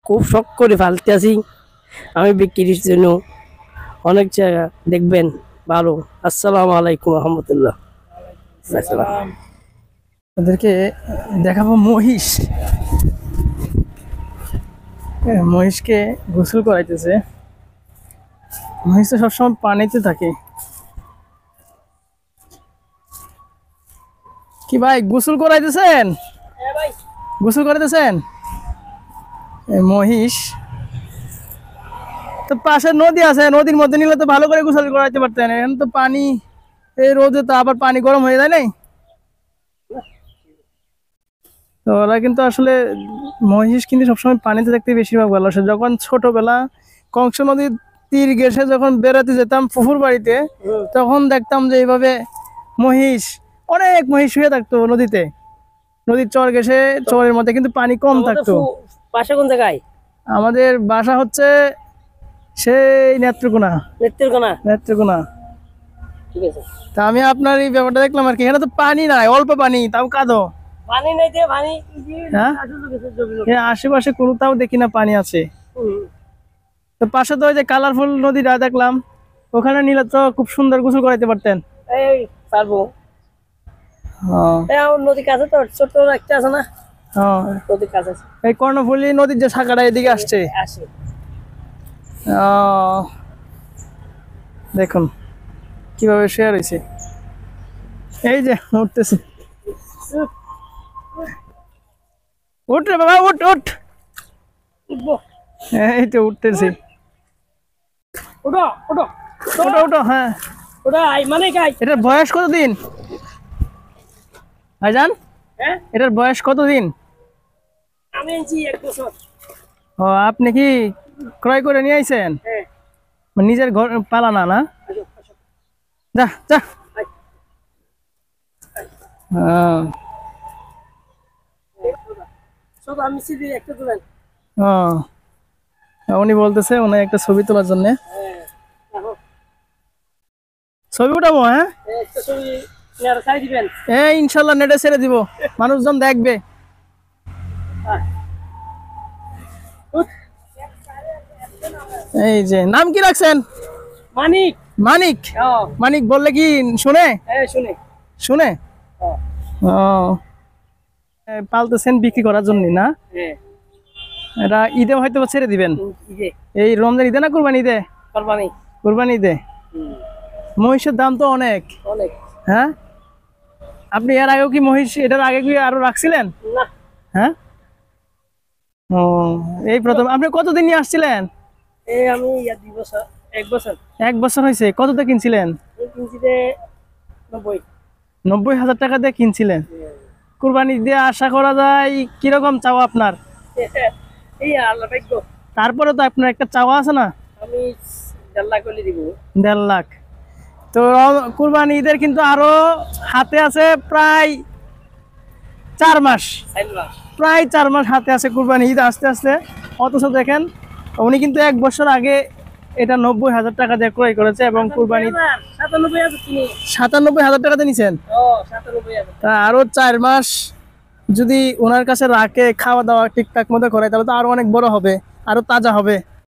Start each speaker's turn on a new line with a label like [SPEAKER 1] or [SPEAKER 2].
[SPEAKER 1] খুব শখ করে ফালতে আছি আমি বিক্রির জন্য। অনেক জায়গা দেখবেন ভালো। আসসালামু আলাইকুম রহমতুল্লাহ।
[SPEAKER 2] ওদেরকে দেখাবো মহিষ। মহিষকে গোসল করাইতেছে। মহিষ তো সবসময় পানিতে থাকে। কি ভাই গোসল করাইতেছেন? গোসল করাইতেছেন? মহিষ তো পাশে নদী আছে, নদীর মধ্যে নিলে তো ভালো করে গোসল করাইতে পারতেন। এখন তো পানি, এই রোদে তো আবার পানি গরম হয়ে যায় নাই। তো ওরা কিন্তু আসলে মহিষ কিন্তু সবসময় পানিতে থাকতে বেশিরভাগ ভালোবাসে। যখন ছোটবেলা কংস নদীর তীর ঘেঁষে যখন বেড়াতে যেতাম ফুফুর বাড়িতে, তখন দেখতাম যে এইভাবে মহিষ, অনেক মহিষ শুয়ে থাকতো নদীতে। নদীর চর ঘেঁষে, চরের মধ্যে কিন্তু পানি কম থাকতো।
[SPEAKER 1] বাসা কোন জায়গায়?
[SPEAKER 2] আমাদের বাসা হচ্ছে সেই নেত্রকোনা। নেত্রকোনা।
[SPEAKER 1] ঠিক আছে।
[SPEAKER 2] তা আমি আপনার এই ব্যাপারটা দেখলাম আর কি। এখানে তো পানি নাই, অল্প পানি, তাও কাদো।
[SPEAKER 1] পানি নাই যে পানি
[SPEAKER 2] হ্যাঁ, আশেপাশে কোথাও দেখি না পানি আছে। তো পাশে তো ওই যে কালারফুল নদীটা দেখলাম, ওখানে নিলে তো খুব সুন্দর গোসল করাইতে পারতেন।
[SPEAKER 1] এই পারবো। নদীর কাছে তো ছোট একটা আছে না? নদীর কাছে
[SPEAKER 2] এই কর্ণফুলী নদীর যে শাখাটা এদিকে আসছে। দেখুন কিভাবে শেয়ার হয়েছে। এই যে উঠতেছে, উঠ রে বাবা, উঠ উঠ। এই তো উঠতেছি।
[SPEAKER 1] ওটা ওটা
[SPEAKER 2] ওটা ওটা, হ্যাঁ
[SPEAKER 1] ওটা মানে
[SPEAKER 2] এটার বয়স কতদিন ভাইজান? এটার বয়স কতদিন?
[SPEAKER 1] আমি 1 বছর।
[SPEAKER 2] ও, আপনি কি ক্রয় করে নিয়ে আইছেন? নিজের ঘর পালানা না? যা যা। উনি বলতেছে উনি একটা ছবি তোলার জন্য। ছবি উঠাবো? হ্যাঁ, ইনশাল্লাহ নেটে ছেড়ে দিব, মানুষজন দেখবে। এই যে নাম কি রাখছেন?
[SPEAKER 1] মানিক।
[SPEAKER 2] মানিক? মানিক বললে কি শুনে?
[SPEAKER 1] শুনে
[SPEAKER 2] শুনে। পালতেছেন বিক্রি করার জন্য না? এটা ঈদে হয়তো ছেড়ে দিবেন। এই রমজান ঈদে না কুরবানি ঈদে? কুরবানি ঈদে। মহিষের দাম তো অনেক। হ্যাঁ, আপনি এর আগেও কি মহিষ, এটার আগে কি আরো রাখছিলেন? হ্যাঁ। ও, এই প্রথম। আপনি কতদিন নিয়ে আসছিলেন?
[SPEAKER 1] আমি 1 বছর।
[SPEAKER 2] 1 বছর হয়েছে। কততে কিনছিলেন? 90,000 টাকা দিয়ে কিনছিলেন। কুরবানি দিয়ে আশা করা যায় কিরকম চাওয়া আপনার? তারপরে তো আপনার একটা চাওয়া আছে না?
[SPEAKER 1] আমি 1.5 লাখ হলে দিব।
[SPEAKER 2] 1.5 লাখ। তো কুরবানি ঈদের কিন্তু আরো হাতে আছে প্রায় 4 মাস। প্রায় 4 মাস হাতে আছে কুরবানি ঈদ আসতে আসতে। অথচ দেখেন উনি কিন্তু 1 বছর আগে এটা 90,000 টাকা দিয়ে ক্রয় করেছে এবং কুরবানি 97,000 টাকাতে নিছেন। আরো 4 মাস যদি ওনার কাছে রাখে, খাওয়া দাওয়া ঠিকঠাক মতো করে, তাহলে তো আরো অনেক বড় হবে, আরো তাজা হবে।